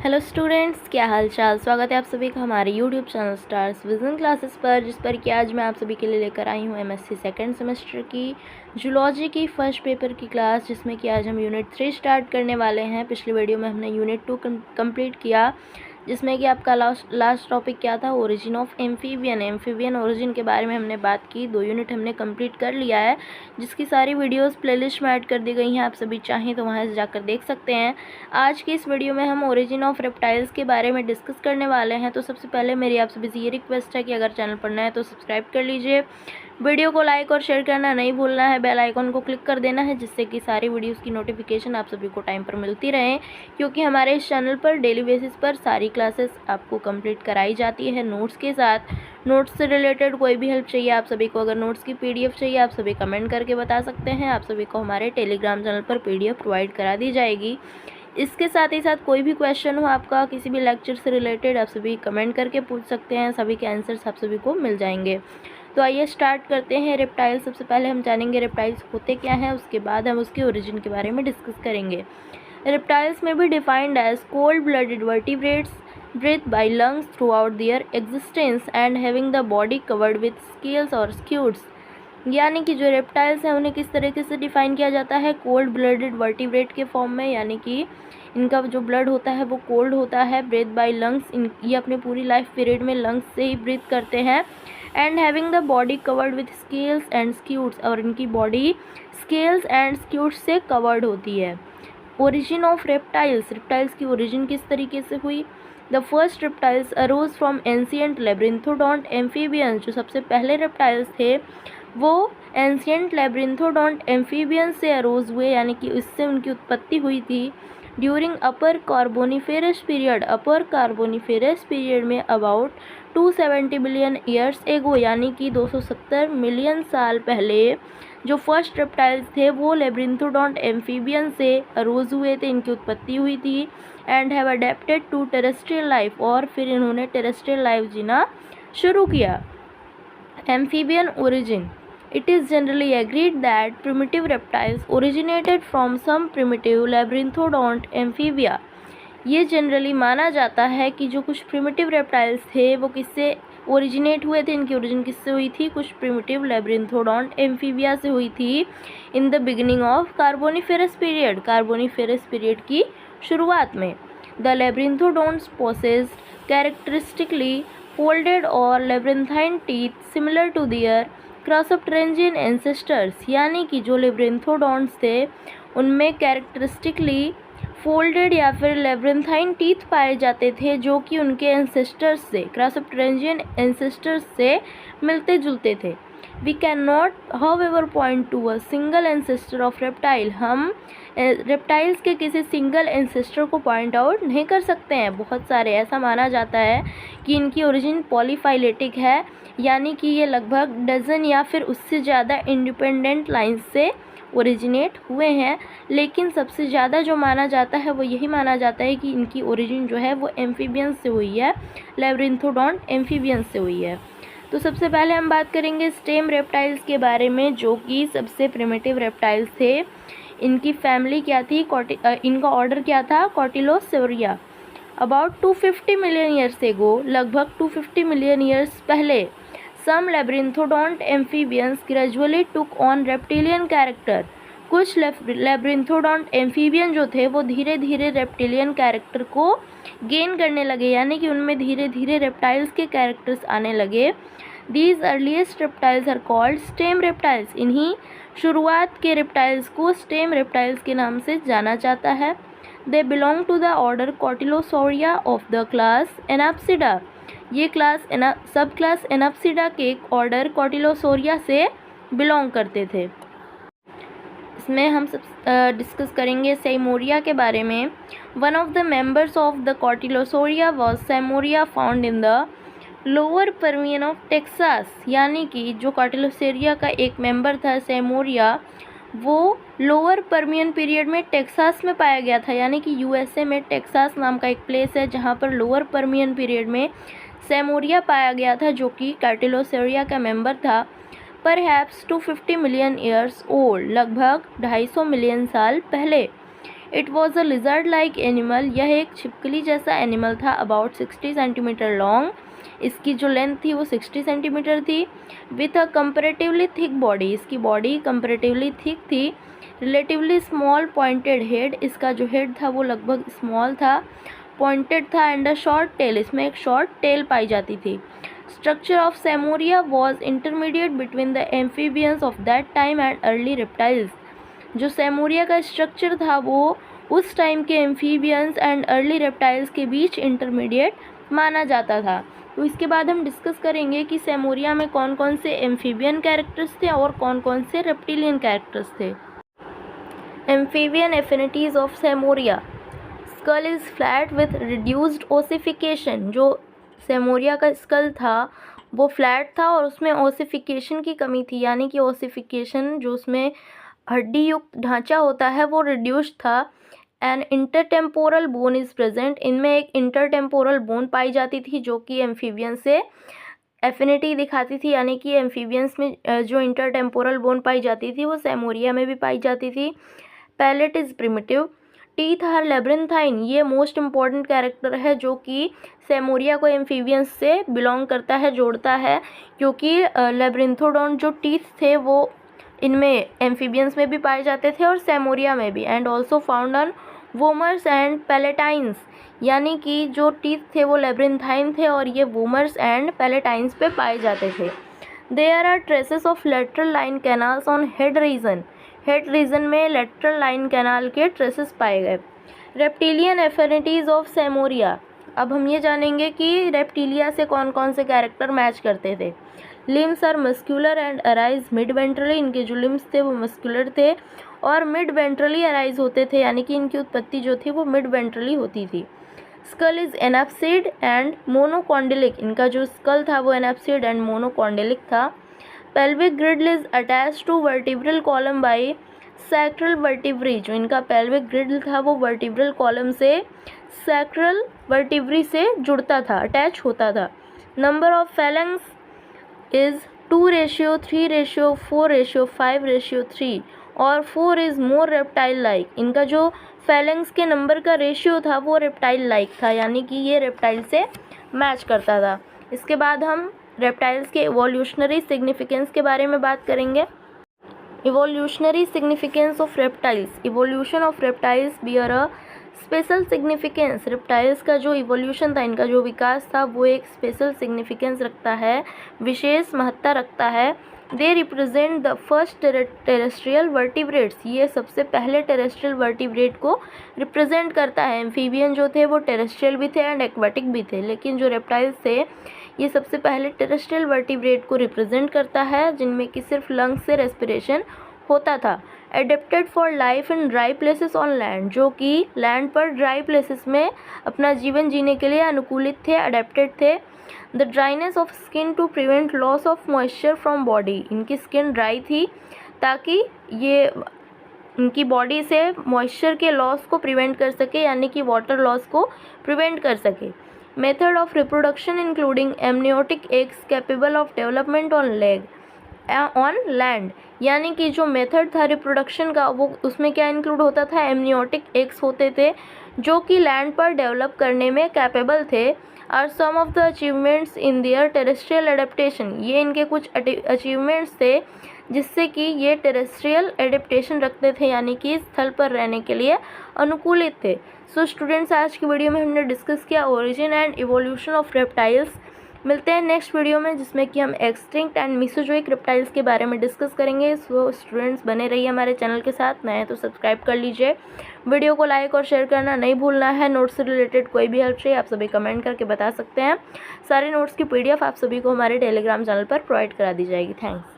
Hello students, क्या हाल चाल। स्वागत है आप सभी का हमारे YouTube channel stars vision classes पर, जिस पर कि आज मैं आप सभी के लिए लेकर आई हूँ एमएससी सेकंड सेमेस्टर की जूलॉजी की फर्स्ट पेपर की क्लास, जिसमें कि आज हम यूनिट 3 स्टार्ट करने वाले हैं। पिछले वीडियो में हमने यूनिट 2 कंप्लीट किया, जिसमें कि आपका लास्ट टॉपिक क्या था, ओरिजिन ऑफ एम्फीबियन ओरिजिन के बारे में हमने बात की। 2 यूनिट हमने कंप्लीट कर लिया है, जिसकी सारी वीडियोस प्लेलिस्ट में ऐड कर दी गई हैं। आप सभी चाहें तो वहां से जाकर देख सकते हैं। आज की इस वीडियो में हम ओरिजिन ऑफ रेप्टाइल्स के बारे में डिस्कस करने वाले हैं। तो सबसे पहले मेरी आप सभी से ये रिक्वेस्ट है कि अगर चैनल पर नया है तो सब्सक्राइब कर लीजिए, वीडियो को लाइक और शेयर करना नहीं भूलना है, बेल आइकन को क्लिक कर देना है, जिससे कि सारी वीडियोस की नोटिफिकेशन आप सभी को टाइम पर मिलती रहे, क्योंकि हमारे इस चैनल पर डेली बेसिस पर सारी क्लासेस आपको कंप्लीट कराई जाती है नोट्स के साथ। नोट्स से रिलेटेड कोई भी हेल्प चाहिए आप सभी को, अगर नोट्स की पीडीएफ चाहिए आप सभी कमेंट करके बता सकते हैं। आप सभी को हमारे टेलीग्राम चैनल पर पीडीएफ प्रोवाइड करा दी जाएगी। इसके साथ ही साथ कोई भी क्वेश्चन हो आपका किसी भी लेक्चर से रिलेटेड, आप सभी कमेंट करके पूछ सकते हैं, सभी के आंसर्स आप सभी को मिल जाएंगे। तो आइए स्टार्ट करते हैं। रेप्टाइल, सबसे पहले हम जानेंगे रेप्टाइल्स होते क्या हैं, उसके बाद हम उसके ओरिजिन के बारे में डिस्कस करेंगे। रेप्टाइल्स में भी defined as cold blooded vertebrates breathe by lungs throughout their existence and having the body covered with scales और स्क्यूट्स। यानी कि जो रेप्टाइल्स हैं उन्हें किस तरीके से डिफाइन किया जाता है, कोल्ड ब्लडेड वर्टिब्रेट के फॉर्म में, यानी कि इनका जो ब्लड होता है वो कोल्ड होता है। ब्रीथ बाय लंग्स, ये अपने पूरी लाइफ पीरियड में लंग्स से ही ब्रीथ करते हैं। And having the body covered with scales and scutes, और इनकी बॉडी स्केल्स एंड स्क्यूट्स से कवर्ड होती है। ओरिजिन ऑफ रेप्टाइल्स, रेप्टाइल्स की ओरिजिन किस तरीके से हुई। The first reptiles arose from ancient labyrinthodont amphibians, जो सबसे पहले रेप्टाइल्स थे वो एंशियंट लेब्रिंथोडोंट एम्फीबियंस से अरोज हुए, यानी कि इससे उनकी उत्पत्ति हुई थी। During upper Carboniferous period, upper Carboniferous period में अबाउट 270 बिलियन ईयर्स एगो, यानी कि 270 मिलियन साल पहले जो फर्स्ट रेप्टाइल्स थे वो लेब्रिंथोडोंट एम्फीबियन से अरोज हुए थे, इनकी उत्पत्ति हुई थी। And have adapted to terrestrial life, और फिर इन्होंने टेरेस्ट्रियल लाइफ जीना शुरू किया। Amphibian origin, it is generally agreed that primitive reptiles originated from some primitive labyrinthodont amphibia। ये जनरली माना जाता है कि जो कुछ प्रिमिटिव रेप्टाइल्स थे वो किससे ओरिजिनेट हुए थे, इनकी ओरिजिन किससे हुई थी, कुछ प्रिमिटिव लेब्रिंथोडोंट एम्फीबिया से हुई थी। In the beginning of Carboniferous period, Carboniferous period की शुरुआत में। The labyrinthodonts possessed characteristically folded और labyrinthine teeth similar to their crossopterygian ancestors, यानी कि जो लेब्रिंथोडोंट्स थे उनमें कैरेक्टरिस्टिकली फोल्डेड या फिर लेब्रिंथाइन टीथ पाए जाते थे, जो कि उनके एंसेस्टर्स से, क्रॉसोप्टेरेंजियन एंसेस्टर्स से मिलते जुलते थे। We can not however point to a single ancestor of reptile, हम रेप्टाइल्स के किसी सिंगल एंसेस्टर को पॉइंट आउट नहीं कर सकते हैं। बहुत सारे, ऐसा माना जाता है कि इनकी ओरिजिन पॉलीफाइलेटिक है, यानी कि ये लगभग डजन या फिर उससे ज़्यादा इंडिपेंडेंट लाइन्स से ओरिजिनेट हुए हैं। लेकिन सबसे ज़्यादा जो माना जाता है वो यही माना जाता है कि इनकी ओरिजिन जो है वो एम्फीबियंस से हुई है, लेब्रिंथोडोंट एम्फीबियंस से हुई है। तो सबसे पहले हम बात करेंगे स्टेम रेप्टाइल्स के बारे में, जो कि सबसे प्रिमिटिव रेप्टाइल्स थे। इनकी फैमिली क्या थी, इनका ऑर्डर क्या था, कॉटिलोसोरिया। अबाउट 250 मिलियन ईयर्स एगो, लगभग 250 मिलियन ईयर्स पहले, some labyrinthodont amphibians gradually took on reptilian character, कुछ लेब्रिंथोडोंट एम्फीबियन जो थे वो धीरे धीरे रेप्टिलियन कैरेक्टर को गेन करने लगे, यानी कि उनमें धीरे धीरे रेप्टाइल्स के कैरेक्टर्स आने लगे। These earliest reptiles are called stem reptiles, इन्हीं शुरुआत के रेप्टाइल्स को स्टेम रेप्टाइल्स के नाम से जाना जाता है। They belong to the order Cotylosauria of the class Anapsida, ये क्लास सब क्लास एनाप्सिडा के ऑर्डर कॉटिलोसोरिया से बिलोंग करते थे। इसमें हम सब डिस्कस करेंगे सैमोरिया के बारे में। One of the members of the Cotylosauria was Seymouria found in the lower Permian of Texas, यानी कि जो कॉटिलोसोरिया का एक मेंबर था सैमोरिया, वो लोअर पर्मियन पीरियड में टेक्सास में पाया गया था, यानी कि यूएसए में टेक्सास नाम का एक प्लेस है जहाँ पर लोअर पर्मियन पीरियड में सैमोरिया पाया गया था, जो कि कॉटिलोसोरिया का मेंबर था। परहैप्स 250 मिलियन ईयर्स ओल्ड, लगभग 250 मिलियन साल पहले। It was a lizard like animal, यह एक छिपकली जैसा एनिमल था, अबाउट 60 सेंटीमीटर लॉन्ग, इसकी जो लेंथ थी वो 60 सेंटीमीटर थी, with a comparatively thick body, इसकी बॉडी कंपेरेटिवली थिक थी, रिलेटिवली स्मॉल पॉइंटेड हेड, इसका जो हेड था वो लगभग स्मॉल था, पॉइंटेड था, एंड अ शॉर्ट टेल, इसमें एक शॉर्ट टेल पाई जाती थी। Structure of Seymouria was intermediate between the amphibians of that time and early reptiles, जो सेमोरिया का स्ट्रक्चर था वो उस टाइम के एम्फीबियंस एंड अर्ली रेप्टाइल्स के बीच इंटरमीडिएट माना जाता था। तो इसके बाद हम डिस्कस करेंगे कि सेमोरिया में कौन कौन से एम्फीबियन कैरेक्टर्स थे और कौन कौन से रेप्टिलियन कैरेक्टर्स थे। Amphibian affinities of Seymouria, skull is flat with reduced ossification, जो सेमोरिया का स्कल था वो फ्लैट था और उसमें ओसिफिकेशन की कमी थी, यानी कि ओसिफिकेशन जो उसमें हड्डी युक्त ढांचा होता है वो रिड्यूस्ड था। एन इंटरटेम्पोरल बोन इज़ प्रेजेंट, इनमें एक इंटरटेम्पोरल बोन पाई जाती थी जो कि एम्फीबियन से एफिनिटी दिखाती थी, यानी कि एम्फीबियंस में जो इंटरटेम्पोरल बोन पाई जाती थी वो सेमोरिया में भी पाई जाती थी। Palate is primitive, teeth are labyrinthine, ये मोस्ट इम्पॉर्टेंट कैरेक्टर है जो कि सेमोरिया को एम्फीबियंस से बिलोंग करता है, जोड़ता है, क्योंकि लेब्रिंथोडोन जो टीथ थे वो इनमें एम्फीबियंस में भी पाए जाते थे और सेमोरिया में भी, and also found on vomers and palatines, यानी कि जो टीथ थे वो लेब्रिंथाइन थे और ये वोमर्स एंड पैलेटाइंस पे पाए जाते थे। There are traces of lateral line canals on head region, head region में लेटरल लाइन कैनाल के ट्रेसेस पाए गए। रेप्टिलियन एफिनिटीज़ ऑफ सेमोरिया, अब हम ये जानेंगे कि रेप्टिलिया से कौन कौन से कैरेक्टर मैच करते थे। Limbs are muscular and arise mid ventrally, इनके जो लिम्स थे वो मस्क्यूलर थे और मिड वेंट्रली अराइज होते थे, यानी कि इनकी उत्पत्ति जो थी वो मिड वेंट्रली होती थी। Skull is anapsid and monocondylic, इनका जो स्कल था वो एनाप्सिड एंड मोनोकॉन्डिलिक था। Pelvic girdle is attach to vertebral column by sacral vertebrae, जो इनका पेल्विक ग्रिडल था वो वर्टिब्रल कॉलम से सैक्रल वर्टिब्री से जुड़ता था, अटैच होता था। नंबर ऑफ फैलेंग्स इज़ 2:3:4:5:3 और 4 इज़ मोर रेप्टाइल लाइक, इनका जो फैलेंग्स के नंबर का रेशियो था वो रेप्टाइल लाइक था, यानी कि ये रेप्टाइल से मैच करता था। इसके बाद हम रेप्टाइल्स के इवोल्यूशनरी सिग्निफिकेंस के बारे में बात करेंगे। Evolutionary significance of reptiles, evolution of reptiles bear a special significance, reptiles का जो इवोल्यूशन था, इनका जो विकास था वो एक स्पेशल सिग्निफिकेंस रखता है, विशेष महत्ता रखता है। They represent the first terrestrial vertebrates, ये सबसे पहले टेरेस्ट्रियल वर्टिब्रेट को रिप्रेजेंट करता है। एम्फीबियन जो थे वो टेरेस्ट्रियल भी थे एंड एक्वाटिक भी थे, लेकिन जो रेप्टाइल्स थे ये सबसे पहले टेरेस्ट्रियल वर्टिब्रेट को रिप्रेजेंट करता है, जिनमें कि सिर्फ लंग्स से रेस्पिरेशन होता था। Adapted for life in dry places on land, जो कि लैंड पर ड्राई प्लेसेस में अपना जीवन जीने के लिए अनुकूलित थे, अडेप्टेड थे। The dryness of skin to prevent loss of moisture from body, इनकी स्किन ड्राई थी ताकि ये इनकी बॉडी से मॉइस्चर के लॉस को प्रिवेंट कर सके, यानी कि वाटर लॉस को प्रिवेंट कर सके। Method of reproduction including amniotic eggs capable of development on land, यानी कि जो मेथड था रिप्रोडक्शन का वो उसमें क्या इंक्लूड होता था, एमनियोटिक एग्स होते थे जो कि लैंड पर डेवलप करने में कैपेबल थे। Are some of the achievements in their terrestrial adaptation, ये इनके कुछ अचीवमेंट्स थे जिससे कि ये टेरेस्ट्रियल एडेप्टेशन रखते थे, यानी कि स्थल पर रहने के लिए अनुकूलित थे। सो स्टूडेंट्स, आज की वीडियो में हमने डिस्कस किया origin and evolution of reptiles. मिलते हैं नेक्स्ट वीडियो में जिसमें कि हम एक्सटिंक्ट एंड मेसोजोइक रेप्टाइल्स के बारे में डिस्कस करेंगे। सो स्टूडेंट्स, बने रहिए हमारे चैनल के साथ, नए तो सब्सक्राइब कर लीजिए, वीडियो को लाइक और शेयर करना नहीं भूलना है। नोट्स से रिलेटेड कोई भी हेल्प चाहिए आप सभी कमेंट करके बता सकते हैं। सारे नोट्स की PDF आप सभी को हमारे टेलीग्राम चैनल पर प्रोवाइड करा दी जाएगी। थैंक्स।